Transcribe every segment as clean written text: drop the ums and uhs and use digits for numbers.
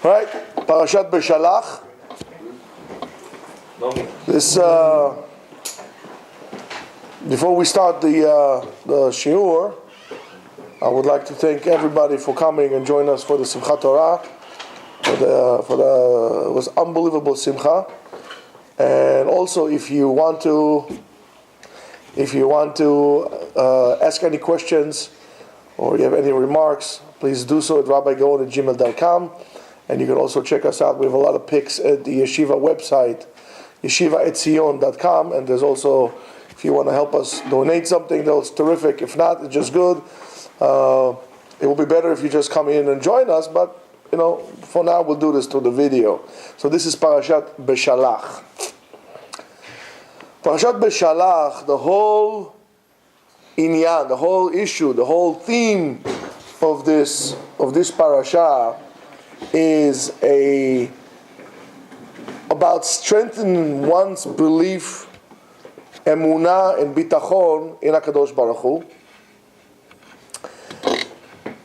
Right? Parashat Beshalach. This before we start the shiur, I would like to thank everybody for coming and joining us for the Simchat Torah. It was unbelievable simcha. And also, if you want to ask any questions or you have any remarks, please do so at rabbigaon@gmail.com. And you can also check us out. We have a lot of pics at the Yeshiva website, Etzion.com. And there's also, if you want to help us donate something, that's terrific. If not, it's just good. It will be better if you just come in and join us, but for now we'll do this through the video. So this is Parashat Beshalach. Parashat Beshalach, the whole inyan, the whole issue, the whole theme of this parasha is about strengthening one's belief, emunah and bitachon in HaKadosh Baruch Hu.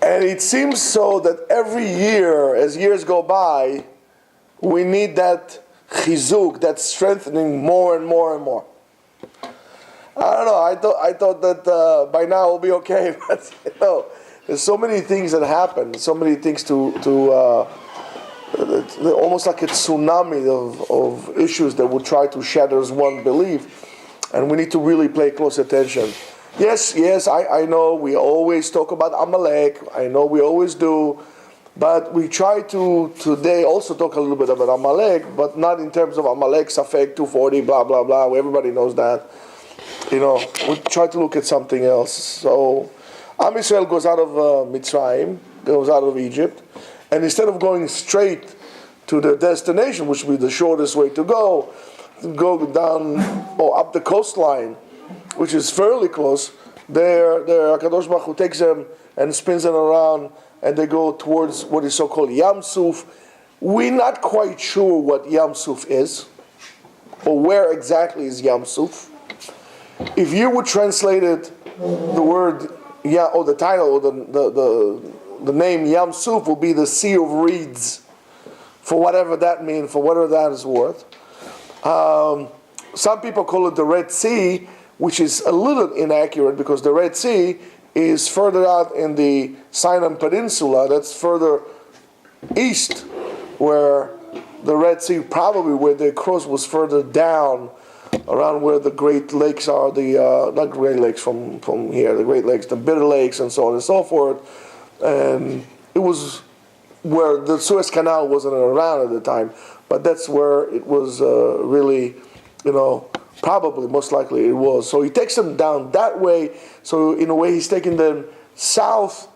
And it seems so that every year, as years go by, we need that chizuk, that strengthening more and more and more. I don't know. I thought that by now we'll be okay, but there's so many things that happen, so many things to almost like a tsunami of issues that will try to shatter one's belief, and we need to really pay close attention. Yes, I know we always talk about Amalek. I know we always do. But we try to today also talk a little bit about Amalek, but not in terms of Amalek, Safek, 240, blah, blah, blah. Everybody knows that. We try to look at something else. So Am Yisrael goes out of Mitzrayim, goes out of Egypt, and instead of going straight to the destination, which would be the shortest way to go down or up the coastline, which is fairly close, there HaKadosh Baruch Hu takes them and spins them around, and they go towards what is so-called Yam Suf. We're not quite sure what Yam Suf is, or where exactly is Yam Suf. If you would translate it, the word, or the title, or the name Yam Suf will be the Sea of Reeds, for whatever that means, for whatever that is worth. Some people call it the Red Sea, which is a little inaccurate because the Red Sea is further out in the Sinai Peninsula. That's further east, where the Red Sea, probably where they crossed, was further down, around where the Great Lakes are, not Great Lakes from here, the Great Lakes, the Bitter Lakes, and so on and so forth. And it was where the Suez Canal wasn't around at the time, but that's where it was really, probably, most likely it was. So he takes them down that way. So in a way he's taking them south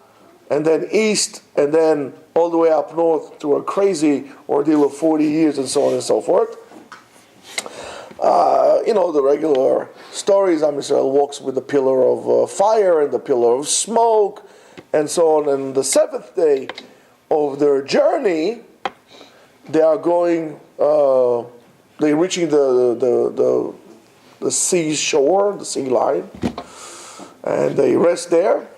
and then east and then all the way up north through a crazy ordeal of 40 years and so on and so forth. The regular stories, Am Yisrael walks with the pillar of fire and the pillar of smoke and so on. And the seventh day of their journey, they are going, they're reaching the seashore, the sea line, and they rest there,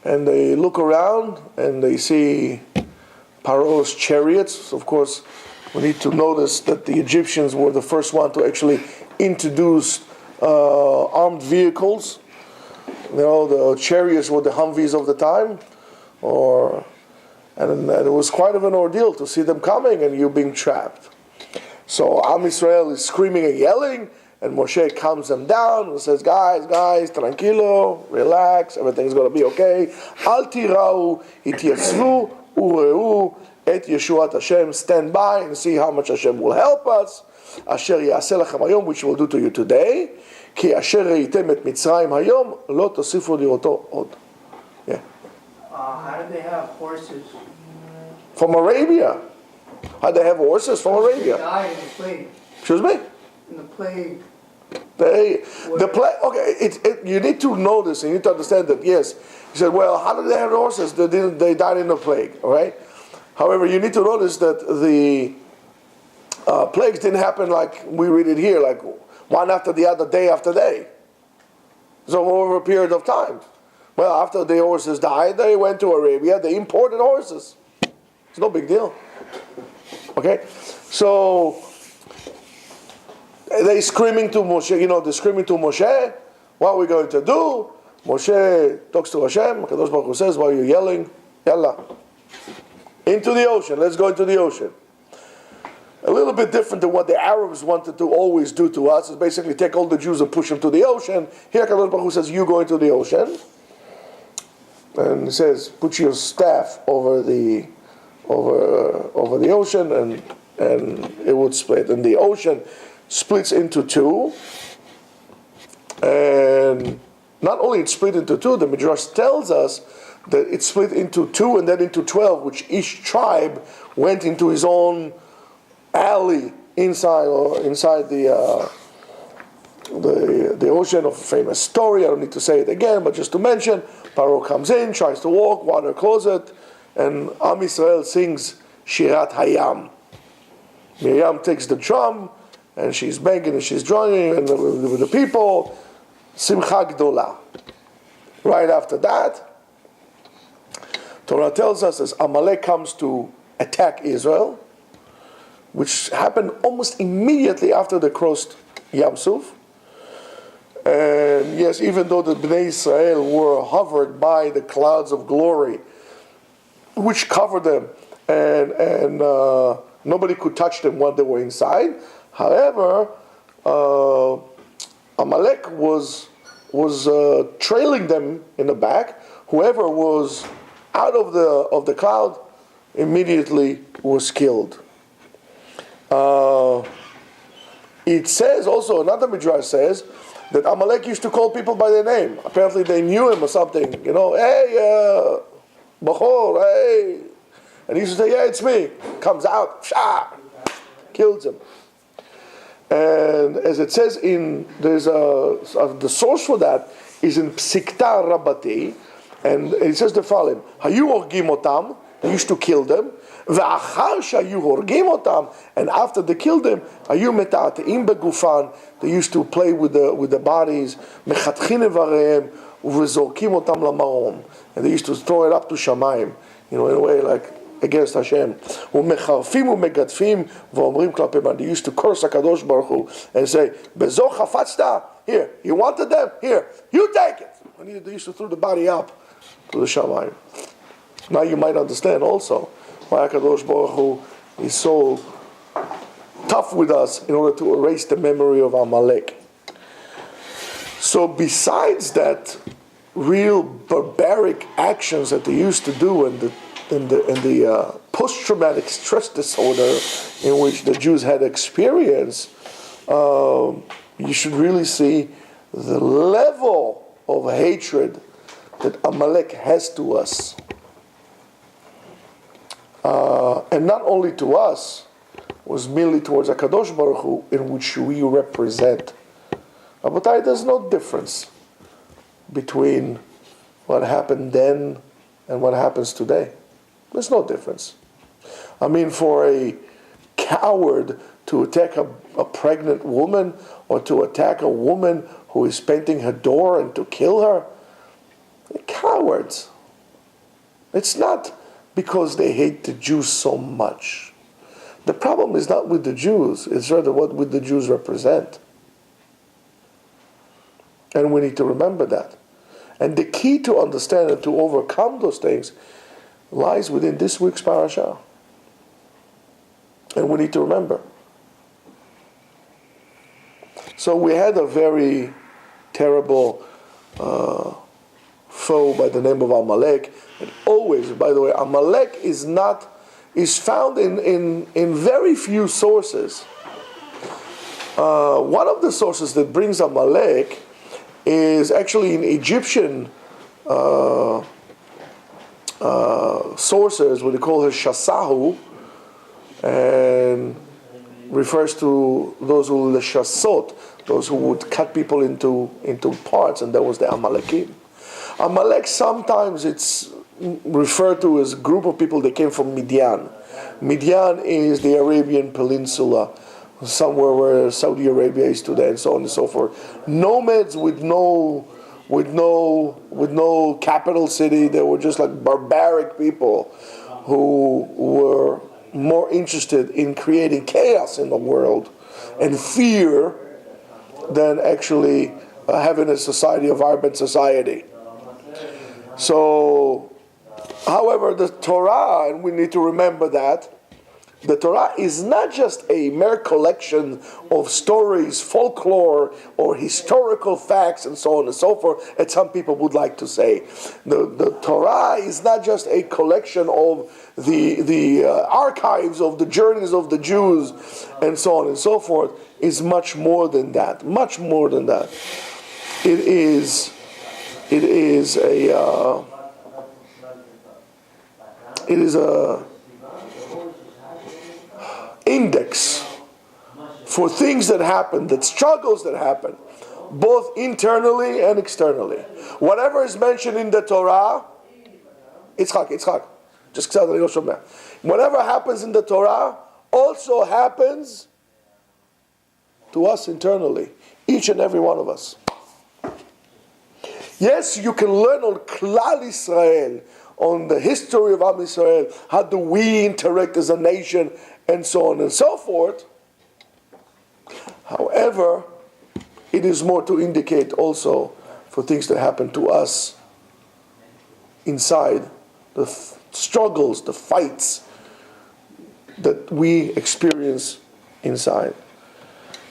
and they look around, and they see Paro's chariots. Of course, we need to notice that the Egyptians were the first one to actually introduce armed vehicles. The chariots were the Humvees of the time, and it was quite of an ordeal to see them coming and you being trapped. So Am Yisrael is screaming and yelling, and Moshe calms them down and says, guys, tranquilo, relax, everything's going to be okay. Al tirau, ityatzvu, ureu, et Yeshuat Hashem, stand by and see how much Hashem will help us. Asher yaseh lachem hayom, which will do to you today. Ki asher reitem et Mitzrayim hayom, lo tosifu lirato od. Yeah. How did they have horses? From Arabia. How did they have horses from Arabia? They died in the plague. Excuse me? In the plague. The plague. Okay, you need to know this, and you need to understand that. Yes, he said. Well, how did they have horses? They died in the plague. All right. However, you need to notice that the plagues didn't happen like we read it here, like one after the other, day after day. So over a period of time. Well, after the horses died, they went to Arabia. They imported horses. It's no big deal. Okay? So they screaming to Moshe, they're screaming to Moshe, what are we going to do? Moshe talks to Hashem, Kadosh Baruch Hu says, why are you yelling? Yalla. Into the ocean, let's go into the ocean. A little bit different than what the Arabs wanted to always do to us, is basically take all the Jews and push them to the ocean. Here Kadosh Baruch Hu says, you go into the ocean. And he says, put your staff over the ocean and it would split. And the ocean splits into two. And not only it split into two, the Midrash tells us that it split into two and then into 12, which each tribe went into his own alley inside the ocean. Of a famous story. I don't need to say it again, but just to mention, Paro comes in, tries to walk, water closet, and Am Yisrael sings Shirat Hayam. Miriam takes the drum, and she's banging and she's drumming and with the people. Simcha Gdola. Right after that, Torah tells us as Amalek comes to attack Israel, which happened almost immediately after they crossed Yam Suf. And yes, even though the Bnei Israel were hovered by the clouds of glory, which covered them, and nobody could touch them when they were inside. However, Amalek was trailing them in the back. Whoever was out of the cloud immediately was killed. It says also, another Midrash says, that Amalek used to call people by their name. Apparently they knew him or something. Hey, Bachor, hey. And he used to say, yeah, it's me. Comes out, shah, kills him. And as it says the source for that is in Psikta Rabbati, and it says the following: Hayu horgim otam, they used to kill them. Ve'achar shayu horgim otam, and after they killed them, hayu meta'ateim begufan, they used to play with the bodies. Mechatchin evareim uvezorkim otam lamarom, and they used to throw it up to Shamayim, in a way like against Hashem. Umecharfim umegadfim v'omrim klape man. They used to curse HaKadosh Baruch Hu and say, Bezo chafatzta, here, you wanted them, here, you take it. And they used to throw the body up to the Shamayim. Now you might understand also why HaKadosh Baruch Hu is so tough with us in order to erase the memory of Amalek. So besides that real barbaric actions that they used to do and the post-traumatic stress disorder in which the Jews had experienced, you should really see the level of hatred that Amalek has to us. And not only to us, was merely towards HaKadosh Baruch Hu, in which we represent. But there's no difference between what happened then and what happens today. There's no difference. I mean, for a coward to attack a pregnant woman, or to attack a woman who is painting her door and to kill her, they're cowards. It's not because they hate the Jews so much. The problem is not with the Jews, it's rather what would the Jews represent. And we need to remember that. And the key to understand and to overcome those things lies within this week's parasha. And we need to remember. So we had a very terrible foe by the name of Amalek. And always, by the way, Amalek is found in very few sources. One of the sources that brings Amalek is actually in Egyptian sources, what they call her Shasahu, and refers to those who Leshasot, those who would cut people into parts, and that was the Amalekim. Amalek, sometimes it's referred to as a group of people that came from Midian. Midian is the Arabian Peninsula, somewhere where Saudi Arabia is today, and so on and so forth. Nomads with no capital city. They were just like barbaric people who more interested in creating chaos in the world and fear than actually having a society, a vibrant society. So, however, the Torah, and we need to remember that, the Torah is not just a mere collection of stories, folklore, or historical facts, and so on and so forth, as some people would like to say. The Torah is not just a collection of the archives of the journeys of the Jews, and so on and so forth. It's much more than that. Much more than that. It is a index for things that happen, that struggles that happen, both internally and externally. Whatever is mentioned in the Torah, Yitzchak, just whatever happens in the Torah also happens to us internally, each and every one of us. Yes, you can learn on Klal Israel, on the history of Am Israel, how do we interact as a nation, and so on and so forth. However, it is more to indicate also for things that happen to us inside, the struggles, the fights that we experience inside.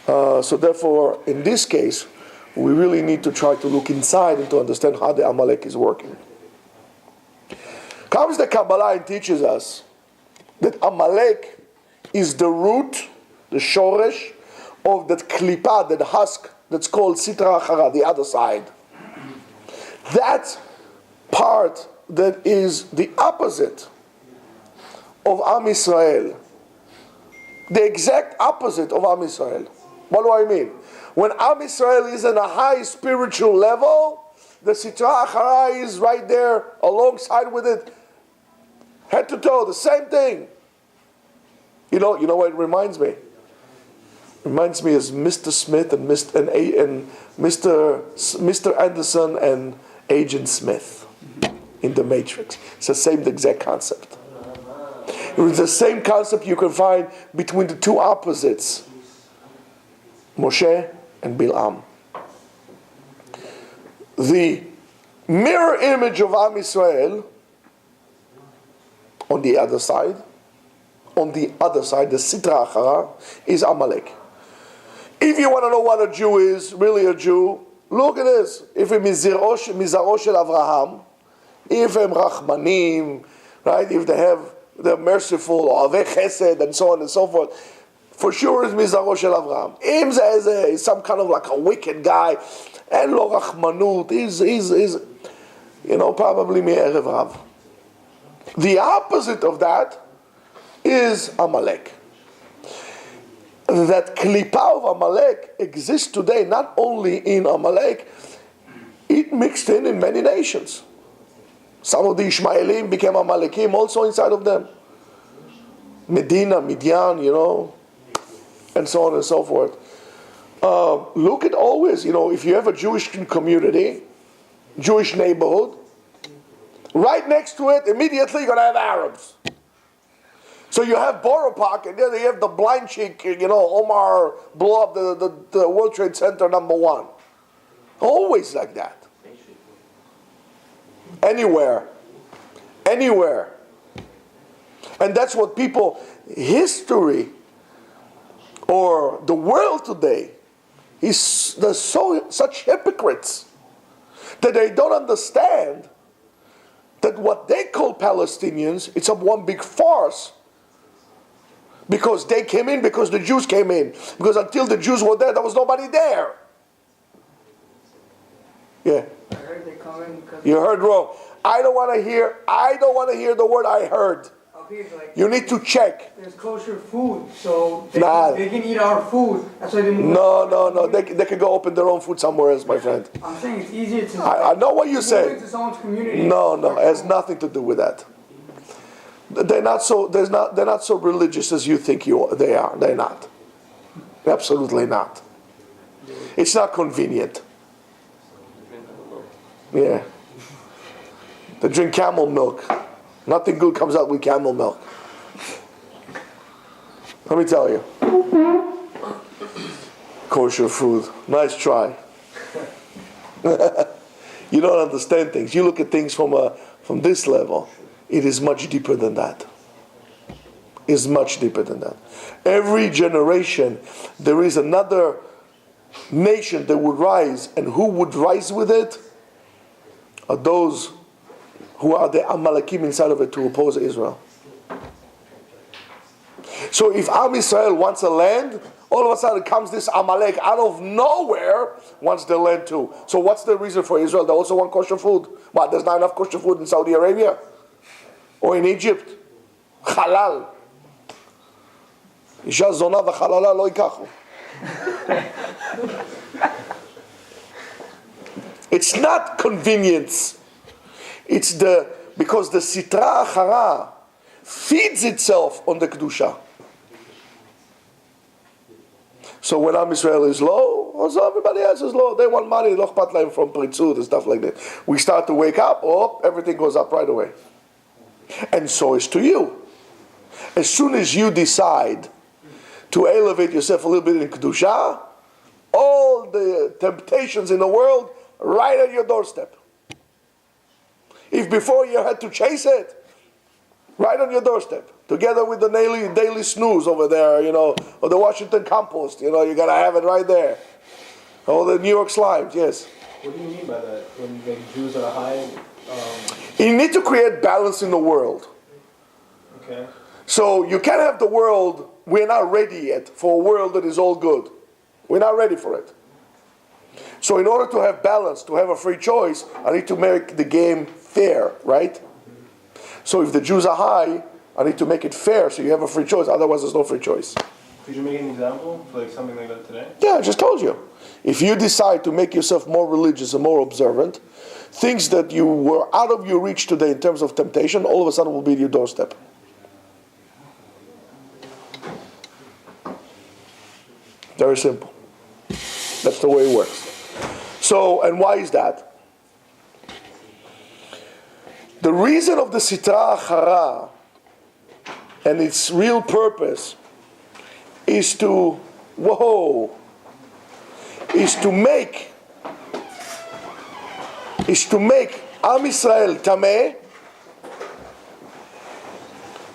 So therefore, in this case, we really need to try to look inside and to understand how the Amalek is working. Comes the Kabbalah and teaches us that Amalek is the root, the shoresh, of that klipa, that husk, that's called sitra achara, the other side. That part that is the opposite of Am Israel, the exact opposite of Am Israel. What do I mean? When Am Israel is in a high spiritual level, the sitra achara is right there alongside with it, head to toe, the same thing. You know what it reminds me? It reminds me as Mr. Smith and Mr. Anderson and Agent Smith in The Matrix. It's the same exact concept. It's the same concept you can find between the two opposites, Moshe and Bilam. The mirror image of Am Israel on the other side, the Sitra Achara, is Amalek. If you want to know what a Jew is, really a Jew, look at this. If הם מזרעו של אברהם, if הם רחמנים, right? If they're merciful, אוהבי חסד, and so on and so forth, for sure it's מזרעו של אברהם. אם זה some kind of like a wicked guy, אין לו רחמנות, he's probably מערב רב. The opposite of that is Amalek. That klipa of Amalek exists today not only in Amalek, it mixed in many nations. Some of the Ishmaelim became Amalekim also inside of them. Medina, Midian, and so on and so forth. Look at always, if you have a Jewish community, Jewish neighborhood, right next to it, immediately you're going to have Arabs. So you have Borough Park, and then you have the blind chick, Omar blow up the World Trade Center #1. Always like that. Anywhere. And that's what history, or the world today, there's such hypocrites that they don't understand that what they call Palestinians, it's one big farce. Because they came in, because the Jews came in. Because until the Jews were there was nobody there. Yeah. I heard they come in because... You heard wrong. I don't want to hear the word I heard. Okay, like... You need to check. There's kosher food, so they can eat our food. That's why they move... No. They can go open their own food somewhere else, my friend. I'm saying it's easier to... I know what you say. Move into someone's community. No, it has nothing to do with that. They're not so religious as you think they are. They're not. Absolutely not. It's not convenient. Yeah. They drink camel milk. Nothing good comes out with camel milk. Let me tell you. Kosher food. Nice try. You don't understand things. You look at things from this level. It is much deeper than that. It's much deeper than that. Every generation, there is another nation that would rise, and who would rise with it are those who are the Amalekim inside of it to oppose Israel. So if Am Yisrael wants a land, all of a sudden comes this Amalek out of nowhere, wants the land too. So what's the reason for Israel? They also want kosher food. What, there's not enough kosher food in Saudi Arabia? Or in Egypt? Halal. Isha zona v'chalala lo yikachu. It's not convenience. It's because the Sitra Achara feeds itself on the Kedusha. So when Am Yisrael is low, also everybody else is low. They want money, loch patlaim from Pritzut and stuff like that. We start to wake up, everything goes up right away. And so is to you. As soon as you decide to elevate yourself a little bit in Kedusha, all the temptations in the world right at your doorstep. If before you had to chase it, right on your doorstep, together with the daily snooze over there, or the Washington Compost, you gotta have it right there. Or the New York Slimes, yes. What do you mean by that? When the Jews are high? You need to create balance in the world. Okay. So you can't have the world, we're not ready yet for a world that is all good. We're not ready for it. So in order to have balance, to have a free choice, I need to make the game fair, right? So if the Jews are high, I need to make it fair so you have a free choice. Otherwise, there's no free choice. Could you make an example for something like that today? Yeah, I just told you. If you decide to make yourself more religious and more observant, things that you were out of your reach today in terms of temptation, all of a sudden will be at your doorstep. Very simple. That's the way it works. So, and why is that? The reason of the Sitra Achara and its real purpose is to make Am Yisrael Tameh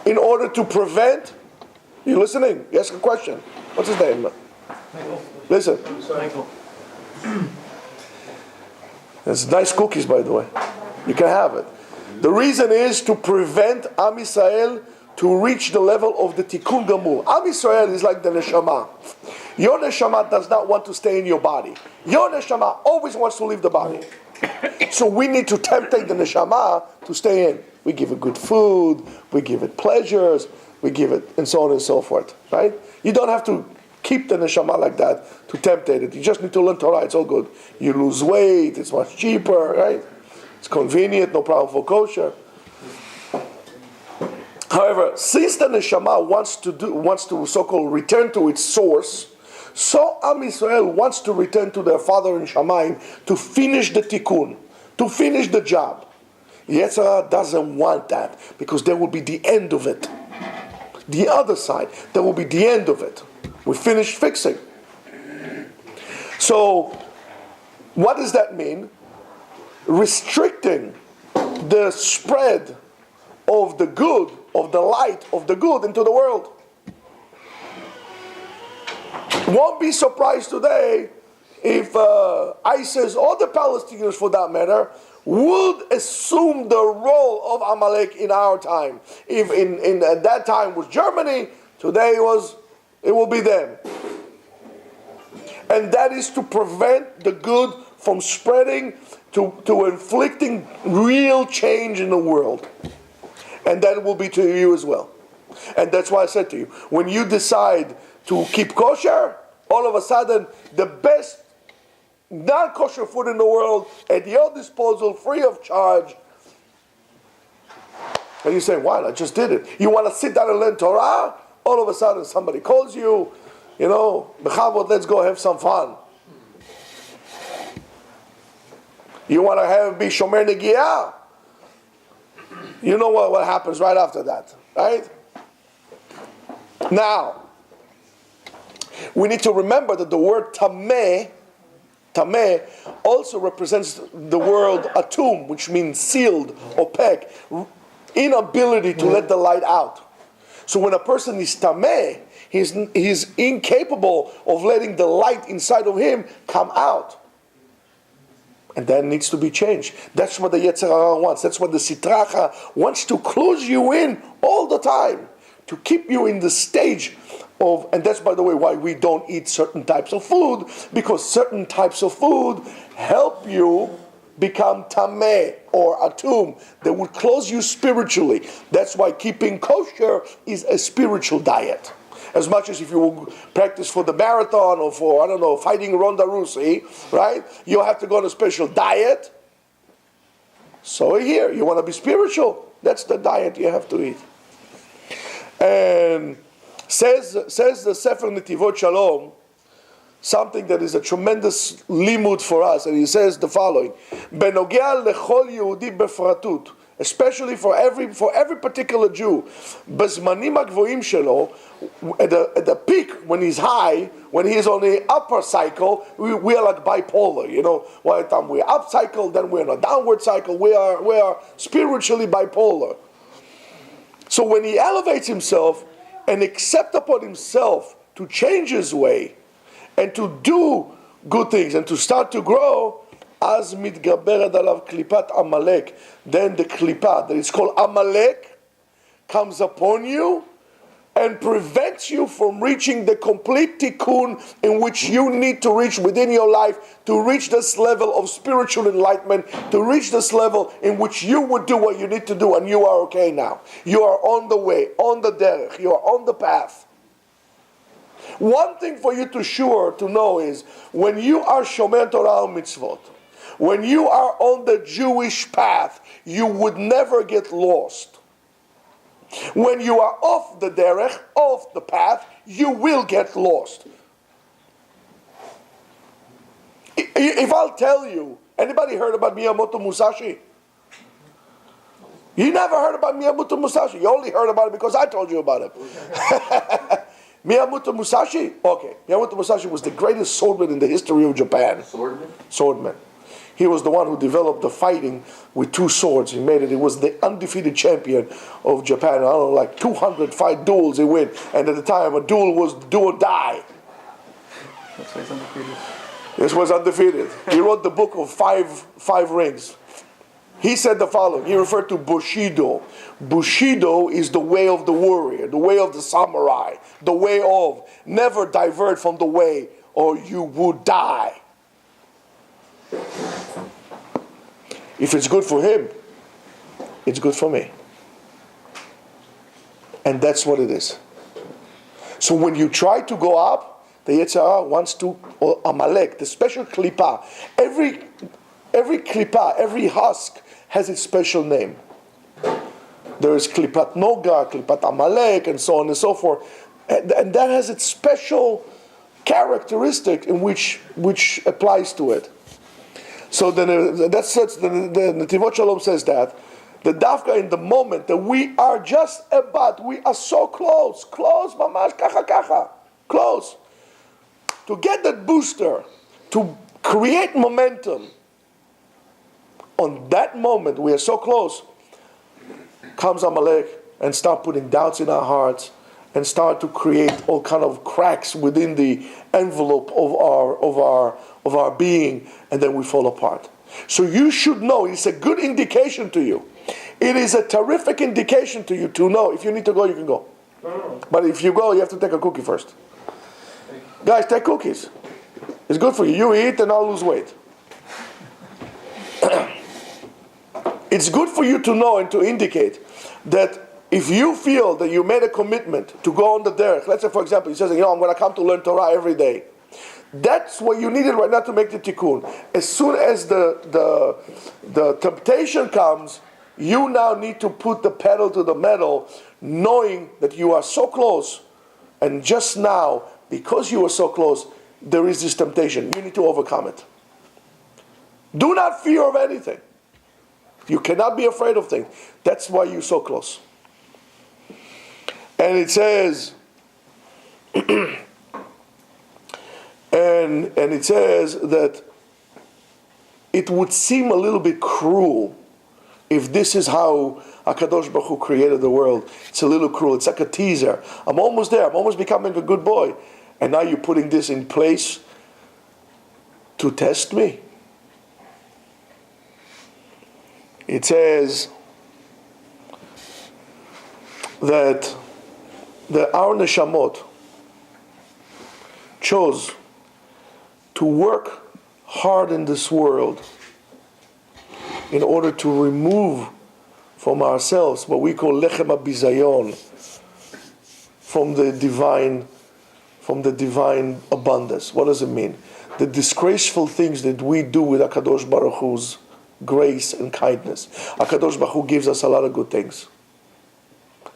in order to prevent. You listening? You ask a question. What's his name? Michael. Listen. Michael. There's nice cookies, by the way. You can have it. The reason is to prevent Am Yisrael to reach the level of the Tikkun Gamur. Am Yisrael is like the Neshama. Your Neshama does not want to stay in your body. Your Neshama always wants to leave the body. So we need to tempt the Neshama to stay in. We give it good food, we give it pleasures, we give it, and so on and so forth. Right? You don't have to keep the Neshama like that to tempt it. You just need to learn Torah, it's all good. You lose weight, it's much cheaper, right? It's convenient, no problem for kosher. However, since the Neshama wants to so-called return to its source, so Am Yisrael wants to return to their Father in Shamayim to finish the tikkun, to finish the job. Yetzirah doesn't want that because there will be the end of it. The other side, there will be the end of it. We finished fixing. So, what does that mean? Restricting the spread of the good, of the light of the good into the world. Won't be surprised today if ISIS or the Palestinians, for that matter, would assume the role of Amalek in our time. If at that time was Germany, today it will be them. And that is to prevent the good from spreading, to inflicting real change in the world. And that will be to you as well. And that's why I said to you, when you decide to keep kosher, all of a sudden the best non-kosher food in the world at your disposal, free of charge. And you say, "Why? I just did it." You want to sit down and learn Torah? All of a sudden somebody calls you, Bechavot, let's go have some fun. You want to be Shomer Negiah? You know what happens right after that, right? Now, We need to remember that the word tameh also represents the word atum, which means sealed, opaque, inability to let the light out. So when a person is tameh, he's incapable of letting the light inside of him come out. And that needs to be changed. That's what the Yetzer Hara wants. That's what the Sitracha wants, to close you in all the time, to keep you in the stage of, and that's, by the way, why we don't eat certain types of food, because certain types of food help you become tameh or atum. They will close you spiritually. That's why keeping kosher is a spiritual diet. As much as if you will practice for the marathon or for, I don't know, fighting Ronda Rousey, right? You have to go on a special diet. So here, you want to be spiritual, that's the diet you have to eat. And says the Sefer Netivot Shalom, something that is a tremendous limud for us, and he says the following: Benogea lechol Yehudi befratut, especially for every particular Jew, bezmanim hagvoim shelo, at the peak, when he's high, when he's on the upper cycle, we are like bipolar. You know, one time we're up cycle, then we're in a downward cycle. We are spiritually bipolar. So when he elevates himself and accepts upon himself to change his way and to do good things and to start to grow, as mitgaberet alav klipat Amalek, then the klipa that is called Amalek comes upon you and prevents you from reaching the complete tikkun in which you need to reach within your life, to reach this level of spiritual enlightenment, to reach this level in which you would do what you need to do and you are okay now. You are on the way, on the derech, you are on the path. One thing for you to know is, when you are shomer Torah mitzvot, when you are on the Jewish path, you would never get lost. When you are off the derech, off the path, you will get lost. If I'll tell you, anybody heard about Miyamoto Musashi? You never heard about Miyamoto Musashi. You only heard about it because I told you about it. Miyamoto Musashi? Okay. Miyamoto Musashi was the greatest swordman in the history of Japan. Swordman. He was the one who developed the fighting with two swords. He made it. He was the undefeated champion of Japan. I don't know, like 205 duels he win. And at the time, a duel was do or die. That's why it's undefeated. This was undefeated. He wrote the book of five rings. He said the following. He referred to Bushido. Bushido is the way of the warrior, the way of the samurai, the way of never divert from the way or you would die. If it's good for him, it's good for me. And that's what it is. So when you try to go up, the Yetzer Hara wants to, or Amalek, the special klipa. Every klipa, every husk has its special name. There is klipat noga, klipat Amalek, and so on and so forth. And that has its special characteristic in which applies to it. So the Netivot Shalom says that the dafka, in the moment that we are just about, we are so close, mamash, kacha, close, to get that booster, to create momentum. On that moment, we are so close, comes Amalek and start putting doubts in our hearts and start to create all kind of cracks within the envelope of our being, and then we fall apart. So you should know, it's a good indication to you. It is a terrific indication to you to know. If you need to go, you can go. But if you go, you have to take a cookie first. Guys, take cookies. It's good for you. You eat and I'll lose weight. It's good for you to know and to indicate that if you feel that you made a commitment to go on the derech, let's say, for example, he says, I'm going to come to learn Torah every day. That's what you needed right now to make the tikkun. As soon as the temptation comes, you now need to put the pedal to the metal, knowing that you are so close. And just now, because you are so close, there is this temptation. You need to overcome it. Do not fear of anything. You cannot be afraid of things. That's why you're so close. And it says, And it says that it would seem a little bit cruel if this is how HaKadosh Baruch Hu created the world. It's a little cruel. It's like a teaser. I'm almost there. I'm almost becoming a good boy. And now you're putting this in place to test me. It says that our neshamot chose to work hard in this world in order to remove from ourselves what we call lechem habizayon, from the divine abundance. What does it mean? The disgraceful things that we do with HaKadosh Baruch Hu's grace and kindness. HaKadosh Baruch Hu gives us a lot of good things.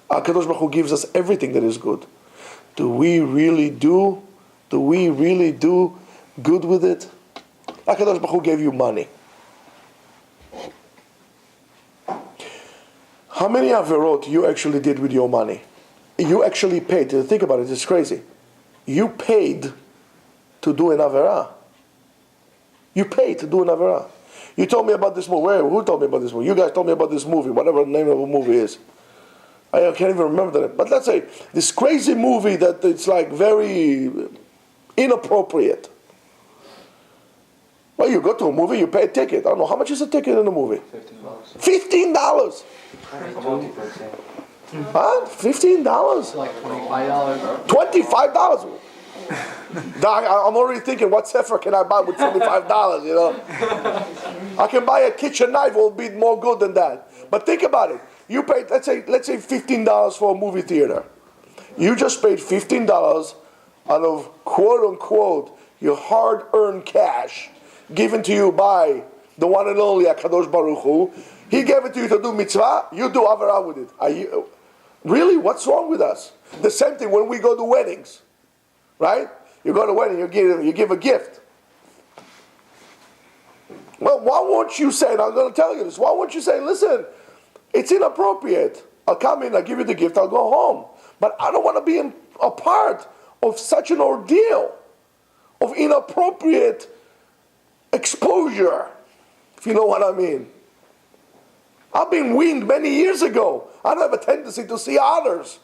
HaKadosh Baruch Hu gives us everything that is good. Do we really do good with it? HaKadosh Baruch Hu gave you money. How many averot you actually did with your money? You actually paid. Think about it, it's crazy. You paid to do an averah. You paid to do an averah. You told me about this movie. Who told me about this movie? You guys told me about this movie, whatever the name of the movie is. I can't even remember that. But let's say this crazy movie that it's like very inappropriate. Well, you go to a movie, you pay a ticket. I don't know, how much is a ticket in a movie? $15. Huh? $15? Like $25. $25? I'm already thinking, what sefer can I buy with $25, you know? I can buy a kitchen knife, it will be more good than that. But think about it. You paid, let's say $15 for a movie theater. You just paid $15 out of, quote unquote, your hard-earned cash given to you by the one and only HaKadosh Baruch Hu. He gave it to you to do mitzvah, you do avarah with it. Really? What's wrong with us? The same thing when we go to weddings. Right? You go to a wedding, you give a gift. Well, why won't you say, and I'm going to tell you this, why won't you say, listen, it's inappropriate. I'll come in, I'll give you the gift, I'll go home. But I don't want to be a part of such an ordeal of inappropriate exposure, if you know what I mean. I've been weaned many years ago. I don't have a tendency to see others.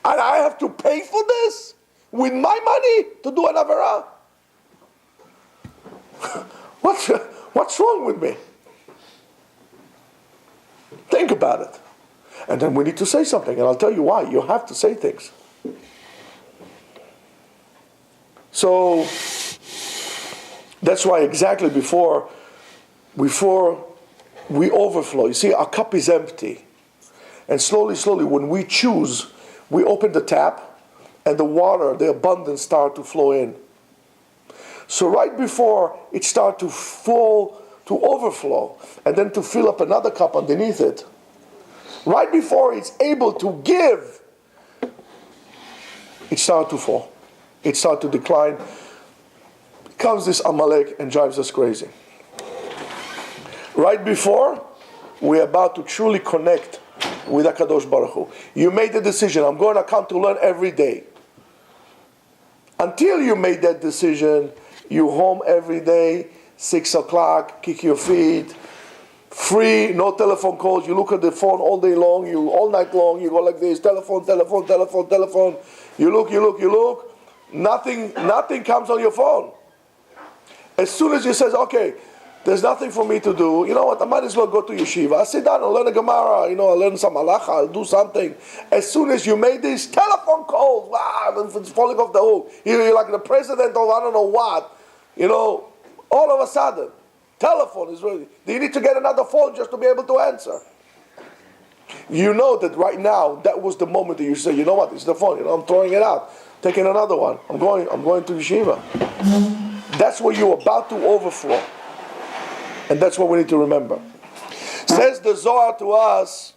And I have to pay for this with my money to do an avarah? What's wrong with me? Think about it. And then we need to say something, and I'll tell you why. You have to say things. So that's why exactly before we overflow, you see, our cup is empty. And slowly, when we choose, we open the tap, and the water, the abundance start to flow in. So right before it start to overflow, and then to fill up another cup underneath it, right before it's able to give, it start to fall. It start to decline. Comes this Amalek and drives us crazy. Right before we're about to truly connect with HaKadosh Baruch Hu, you made the decision, I'm going to come to learn every day. Until you made that decision, you home every day, 6 o'clock, kick your feet, free, no telephone calls, you look at the phone all day long, all night long, you go like this, telephone, you look, nothing comes on your phone. As soon as you says, okay, there's nothing for me to do, you know what, I might as well go to Yeshiva. I'll sit down and learn a Gemara, I'll learn some halacha, I'll do something. As soon as you made these telephone calls, wow, it's falling off the hook. You're like the president of I don't know what, all of a sudden, telephone is ready. Do you need to get another phone just to be able to answer? You know that right now, that was the moment that you say, you know what, it's the phone, I'm throwing it out, taking another one, I'm going to Yeshiva. That's where you're about to overflow. And that's what we need to remember. Says the Zohar to us,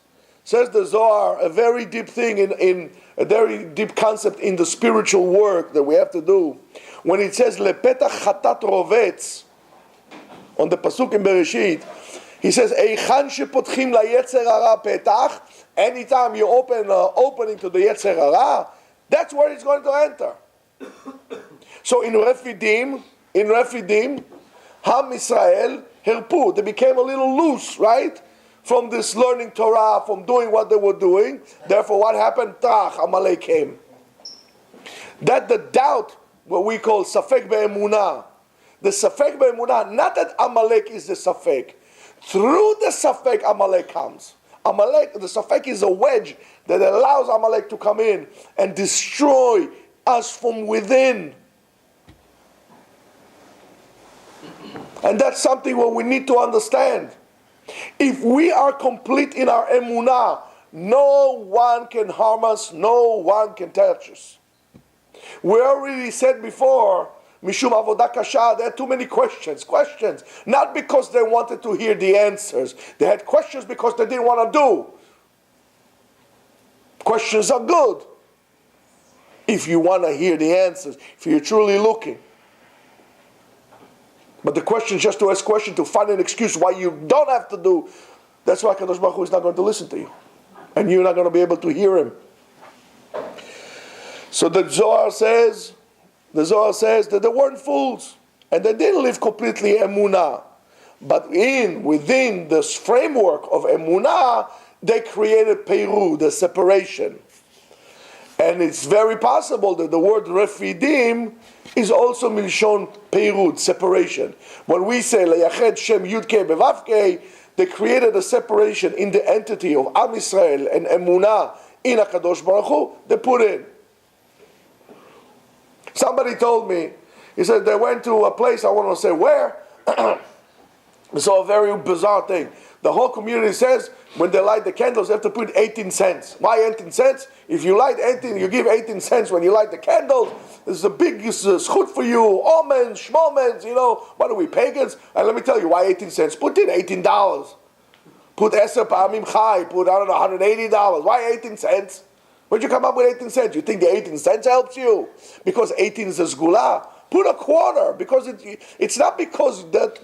a very deep thing in a very deep concept in the spiritual work that we have to do. When it says lepetach chatat rovetz, on the pasuk in Bereshit, he says eichan shepotchim layetzer hara petach. Anytime you open opening to the yetzer hara, that's where it's going to enter. So in Refidim, Ham Israel herpu. They became a little loose, right? From this learning Torah, from doing what they were doing. Therefore, what happened? Tach, Amalek came. That the doubt, what we call Safek Be'emunah. The Safek Be'emunah, not that Amalek is the Safek. Through the Safek, Amalek comes. Amalek, the Safek is a wedge that allows Amalek to come in and destroy us from within. And that's something what we need to understand. If we are complete in our emunah, no one can harm us, no one can touch us. We already said before, Mishum Avodah Kasha, there are too many questions. Not because they wanted to hear the answers. They had questions because they didn't want to do. Questions are good. If you want to hear the answers, if you're truly looking. But the question is just to ask questions, to find an excuse why you don't have to do. That's why Kadosh Baruch Hu is not going to listen to you. And you're not going to be able to hear him. So the Zohar says that they weren't fools. And they didn't live completely emunah. But within this framework of emunah, they created peru, the separation. And it's very possible that the word refidim is also milshon peirud, separation. When we say leyached shem yudke bevavke, they created a separation in the entity of Am Yisrael and emunah in HaKadosh Baruch Hu. They put in. Somebody told me, he said they went to a place, I want to say where. They saw a very bizarre thing. The whole community says when they light the candles, they have to put 18 cents. Why 18 cents? If you light 18, you give 18 cents when you light the candles. This is a big schut for you. Omens, shmomens, what are we, pagans? And let me tell you, why 18 cents? Put in $18. Put Eser Pa'amim Chai, put, $180. Why 18 cents? Where'd you come up with 18 cents? You think the 18 cents helps you? Because 18 is a sgula? Put a quarter, because it's not because that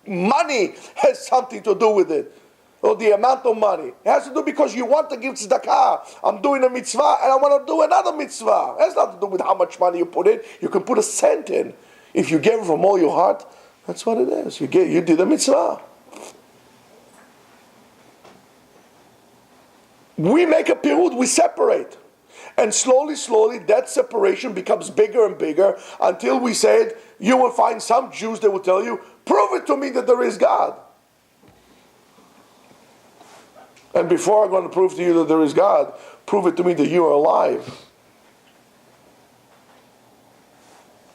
money has something to do with it, or the amount of money. It has to do because you want to give tzedakah. I'm doing a mitzvah and I want to do another mitzvah. It has nothing to do with how much money you put in. You can put a cent in. If you give from all your heart, that's what it is. You did a mitzvah. We make a pirud, we separate. And slowly, that separation becomes bigger and bigger until we said, you will find some Jews that will tell you, prove it to me that there is God. And before I'm going to prove to you that there is God, prove it to me that you are alive.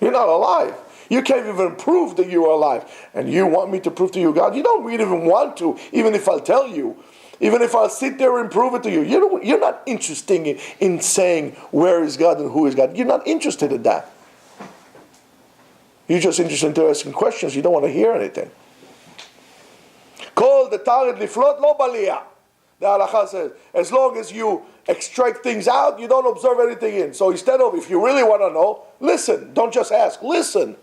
You're not alive. You can't even prove that you are alive. And you want me to prove to you God? You don't even want to, even if I'll tell you. Even if I'll sit there and prove it to you. You're not interested in saying where is God and who is God. You're not interested in that. You're just interested in asking questions. You don't want to hear anything. Call the tarid liflot lo baliyah. The halakha says, as long as you extract things out, you don't observe anything in. So instead of, if you really want to know, listen. Don't just ask. Listen.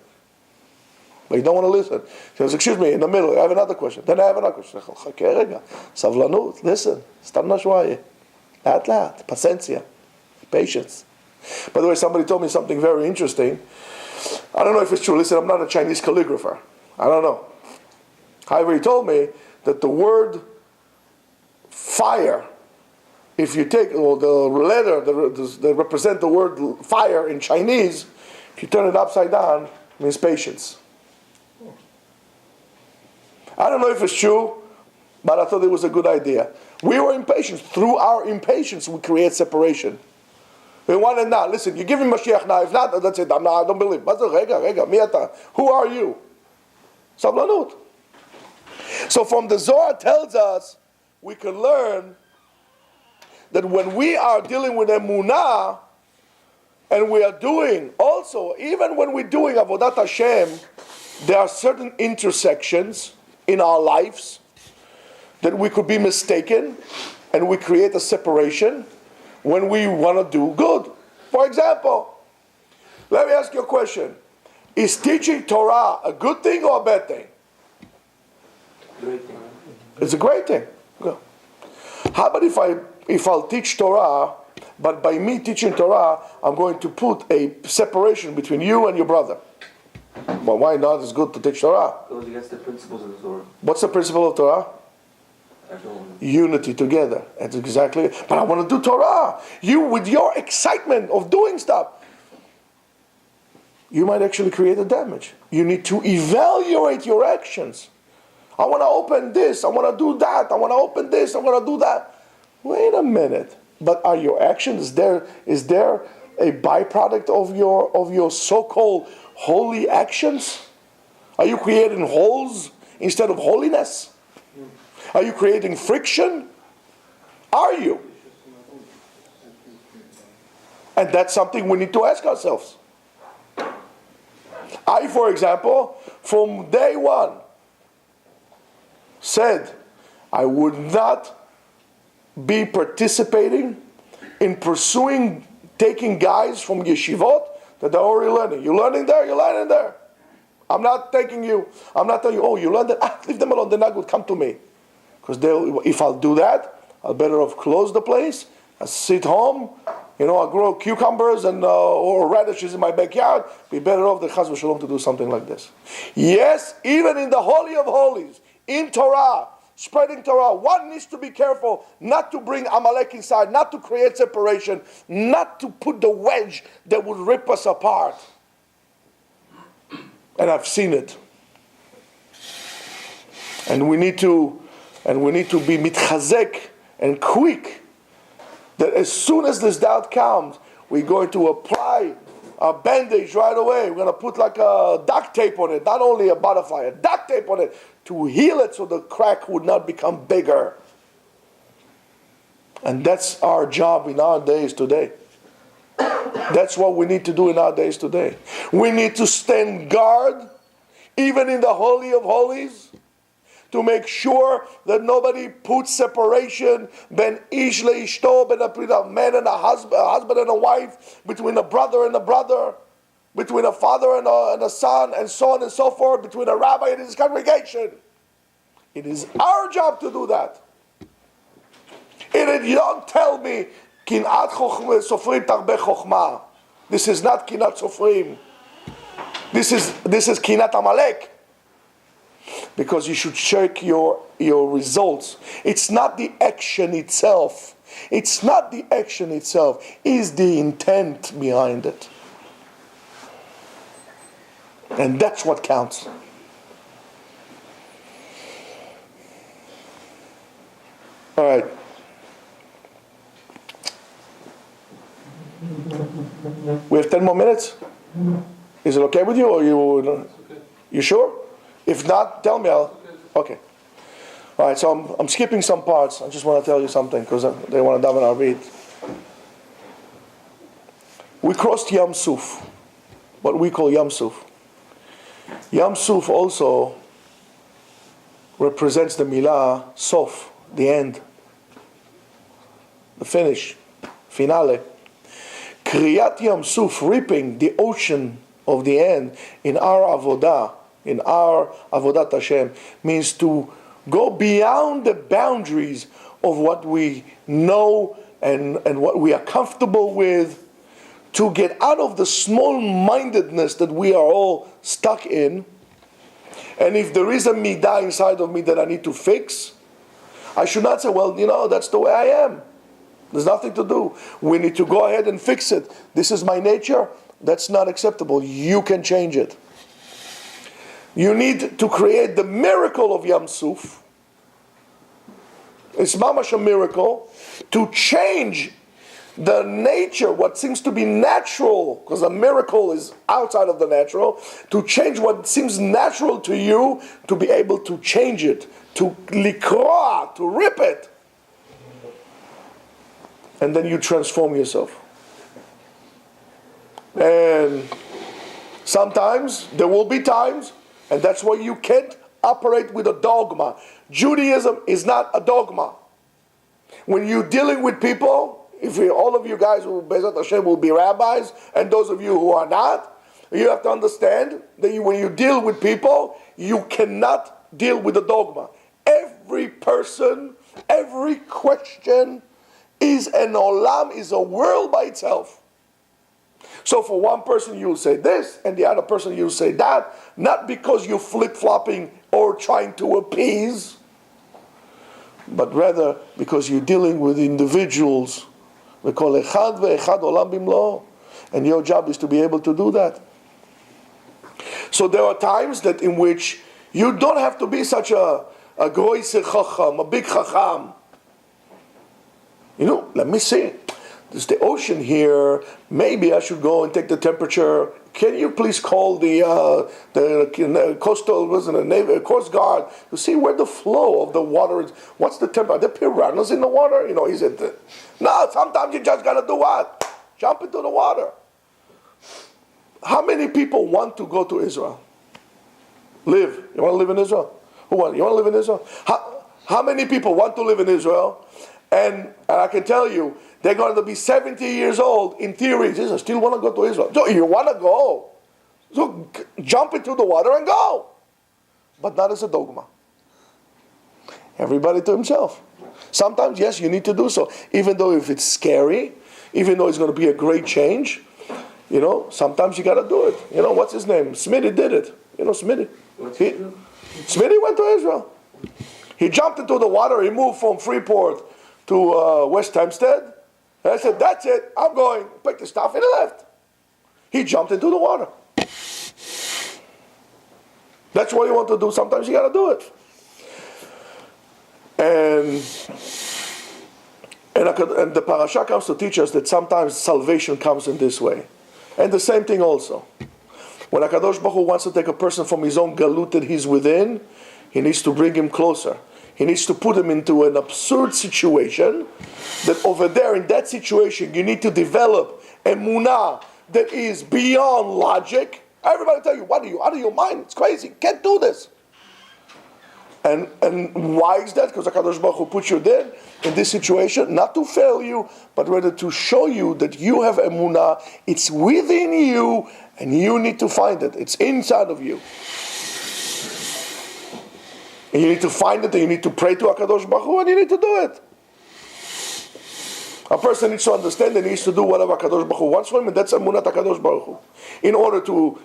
But you don't want to listen. He says, excuse me, in the middle, I have another question. Then I have another question. Savlanut, listen. Stamna shwaye. Laat, paciencia. Patience. By the way, somebody told me something very interesting. I don't know if it's true. Listen, I'm not a Chinese calligrapher. I don't know. However, he told me that the word fire, if you take the letter that represent the word fire in Chinese, if you turn it upside down, it means patience. I don't know if it's true, but I thought it was a good idea. We were impatient. Through our impatience, we create separation. We want it now. Listen, you give me Mashiach now. If not, that's it. I don't believe. Who are you? Sablanut. So from the Zohar tells us, we can learn that when we are dealing with emunah, and we are doing also, even when we're doing Avodat Hashem, there are certain intersections in our lives that we could be mistaken, and we create a separation when we want to do good. For example, let me ask you a question. Is teaching Torah a good thing or a bad thing? Great thing. It's a great thing. How about if I'll teach Torah But by me teaching Torah, I'm going to put a separation between you and your brother. But why not? It's good to teach Torah. Goes against the principles of the Torah. What's the principle of Torah? Everyone. Unity together. That's exactly it. But I want to do Torah. You, with your excitement of doing stuff, you might actually create a damage. You need to evaluate your actions. I want to open this. I want to do that. I want to open this. I want to do that. Wait a minute. But are your actions, is there a byproduct of your so-called holy actions? Are you creating holes instead of holiness? Are you creating friction? Are you? And that's something we need to ask ourselves. I, for example, from day one, said I would not be participating in pursuing, taking guys from yeshivot that are already learning. You're learning there, you're learning there. I'm not taking you, I'm not telling you, oh, you learned that, leave them alone, they're not good, come to me. Because if I'll do that, I'll better off close the place, I'll sit home, I'll grow cucumbers and or radishes in my backyard, be better off than Chas v'Shalom to do something like this. Yes, even in the Holy of Holies, in Torah, spreading Torah, one needs to be careful not to bring Amalek inside, not to create separation, not to put the wedge that would rip us apart. And I've seen it. And we need to be mitchazek and quick, that as soon as this doubt comes, we're going to apply a bandage right away. We're going to put like a duct tape on it, not only a butterfly, a duct tape on it to heal it so the crack would not become bigger. And that's our job in our days today. That's what we need to do in our days today. We need to stand guard, even in the Holy of Holies, to make sure that nobody puts separation ben ish leishto, between a man and a husband and a wife, between a brother and a brother, between a father and a son, and so on and so forth, between a rabbi and his congregation. It is our job to do that. You don't tell me, kinat sofrim tarbe chokhmah. This is not kinat sofrim. This is kinat Amalek. Because you should check your results. It's not the action itself. It's not the action itself. It's the intent behind it. And that's what counts. All right. We have 10 more minutes? Is it okay with you, or you sure? If not, tell me. Okay. All right, so I'm skipping some parts. I just want to tell you something because they want to daven our read. We crossed Yam Suf, what we call Yam Suf. Yam Suf also represents the milah Sof, the end, the finish, finale. Kriyat Yam Suf, reaping the ocean of the end in our avodah, in our avodat Hashem, means to go beyond the boundaries of what we know and what we are comfortable with, to get out of the small-mindedness that we are all stuck in. And if there is a midah inside of me that I need to fix, I should not say, well, that's the way I am. There's nothing to do. We need to go ahead and fix it. This is my nature. That's not acceptable. You can change it. You need to create the miracle of Yam Suf. It's mamash a miracle to change the nature, what seems to be natural, because a miracle is outside of the natural, to change what seems natural to you, to be able to change it, to likroa, to rip it. And then you transform yourself. And sometimes, there will be times, and that's why you can't operate with a dogma. Judaism is not a dogma. When you're dealing with people, all of you guys who Bezat Hashem will be rabbis, and those of you who are not, you have to understand that when you deal with people, you cannot deal with a dogma. Every person, every question, is an olam, is a world by itself. So for one person you'll say this, and the other person you'll say that, not because you're flip-flopping or trying to appease, but rather because you're dealing with individuals. We call echad ve'echad olam bimlo, and your job is to be able to do that. So there are times that in which you don't have to be such a groise chacham, a big chacham. Let me see. There's the ocean here. Maybe I should go and take the temperature. Can you please call the coastal, wasn't it, Navy, Coast Guard to see where the flow of the water is? What's the temperature? Are there piranhas in the water? Is it? No. Sometimes you just gotta do what? Jump into the water. How many people want to go to Israel? Live. You want to live in Israel? You want to live in Israel? How many people want to live in Israel? And I can tell you, they're going to be 70 years old. In theory, I still want to go to Israel. So you want to go. So jump into the water and go. But not as a dogma. Everybody to himself. Sometimes, yes, you need to do so. Even though if it's scary, even though it's going to be a great change, sometimes you got to do it. What's his name? Smitty did it. Smitty. Smitty went to Israel. He jumped into the water. He moved from Freeport to West Hempstead. And I said, that's it. I'm going. Pick the stuff and he left. He jumped into the water. That's what you want to do. Sometimes you got to do it. And the parasha comes to teach us that sometimes salvation comes in this way. And the same thing also. When HaKadosh Baruch Hu wants to take a person from his own galut that he's within, he needs to bring him closer. He needs to put him into an absurd situation that over there in that situation you need to develop emunah that is beyond logic. Everybody tell you, what are you, out of your mind? It's crazy. Can't do this. And why is that? Because HaKadosh Baruch Hu put you there in this situation, not to fail you, but rather to show you that you have emunah. It's within you, and you need to find it. It's inside of you. And you need to find it, and you need to pray to HaKadosh Baruch Hu, and you need to do it. A person needs to understand that he needs to do whatever HaKadosh Baruch Hu wants from him, and that's emunat HaKadosh Baruch Hu. In order to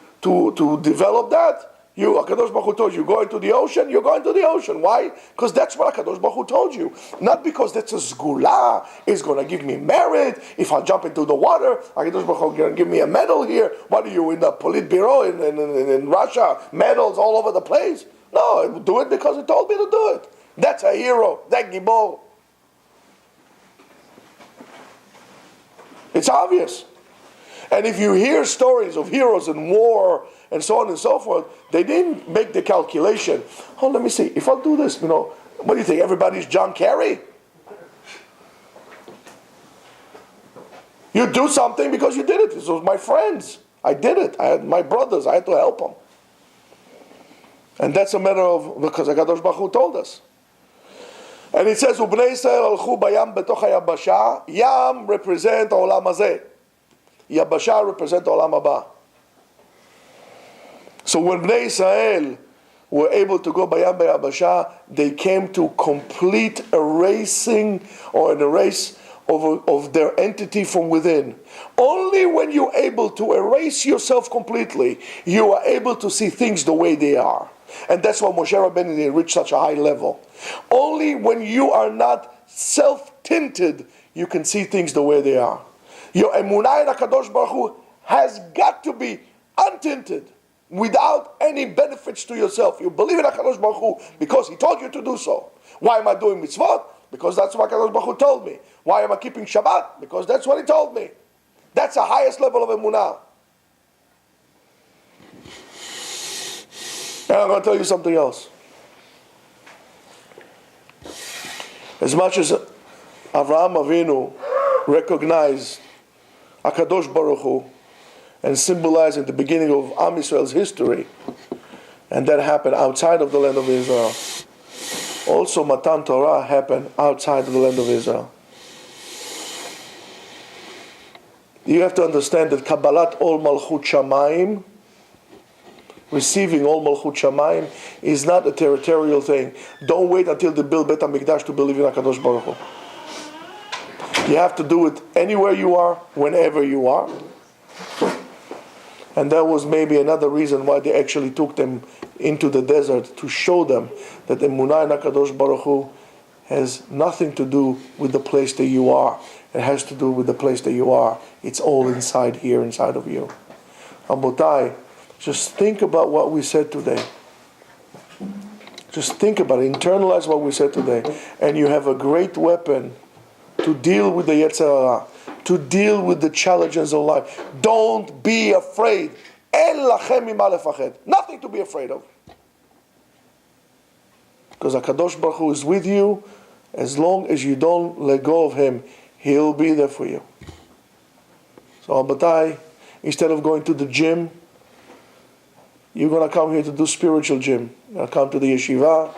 develop that, HaKadosh Baruch Hu told you, go into the ocean, you're going to the ocean. Why? Because that's what HaKadosh Baruch Hu told you. Not because that's a sgula, it's going to give me merit. If I jump into the water, HaKadosh Baruch Hu is going to give me a medal here. What are you, in the Politburo in Russia? Medals all over the place? No, I do it because he told me to do it. That's a hero. That gibor. It's obvious. And if you hear stories of heroes in war and so on and so forth, they didn't make the calculation. Oh, let me see. If I'll do this, what do you think? Everybody's John Kerry? You do something because you did it. This was my friends. I did it. I had my brothers. I had to help them. And that's a matter of, because HaKadosh Baruch Hu told us. And it says, Ubnei Yisrael alchu bayam betoch hayabasha. Yam represent העולם הזה. Yabasha represent העולם הבא. So when Bnei Israel were able to go bayam bayabasha, they came to complete erasing or an erase of their entity from within. Only when you're able to erase yourself completely, you are able to see things the way they are. And that's why Moshe Rabbeinu reached such a high level. Only when you are not self-tinted, you can see things the way they are. Your emunah in HaKadosh Baruch Hu has got to be untinted, without any benefits to yourself. You believe in HaKadosh Baruch Hu because He told you to do so. Why am I doing mitzvot? Because that's what HaKadosh Baruch Hu told me. Why am I keeping Shabbat? Because that's what He told me. That's the highest level of emunah. And I'm going to tell you something else. As much as Avraham Avinu recognized HaKadosh Baruch Hu and symbolizing the beginning of Am Yisrael's history, and that happened outside of the land of Israel, also Matan Torah happened outside of the land of Israel. You have to understand that Kabbalat Ol Malchut Shamayim, receiving Ol Malchut Shamayim, is not a territorial thing. Don't wait until they build Bet HaMikdash to believe in HaKadosh Baruch Hu. You have to do it anywhere you are, whenever you are. And that was maybe another reason why they actually took them into the desert, to show them that the Emunah in HaKadosh Baruch Hu has nothing to do with the place that you are. It has to do with the place that you are. It's all inside here, inside of you. Rabotai, just think about what we said today. Just think about it. Internalize what we said today. And you have a great weapon to deal with the Yetzer Hara, to deal with the challenges of life. Don't be afraid. En lachem mima lefached. Nothing to be afraid of. Because HaKadosh Baruch Hu is with you. As long as you don't let go of Him, He'll be there for you. So Abatai, instead of going to the gym, you're going to come here to do spiritual gym. You're going to come to the Yeshiva.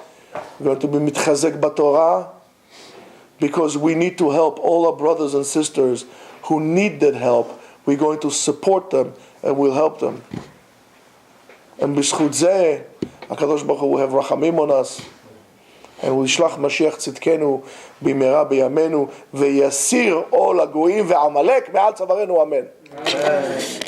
You're going to be mitchazek b'Torah. Because we need to help all our brothers and sisters who need that help. We're going to support them and we'll help them. And b'zchut zeh, HaKadosh Baruch Hu will have rachamim on us. And will yishlach Mashiach tzidkenu b'mehera b'yamenu v'yasir ol hagoyim ve'amalek me'al tzavarenu. Amen.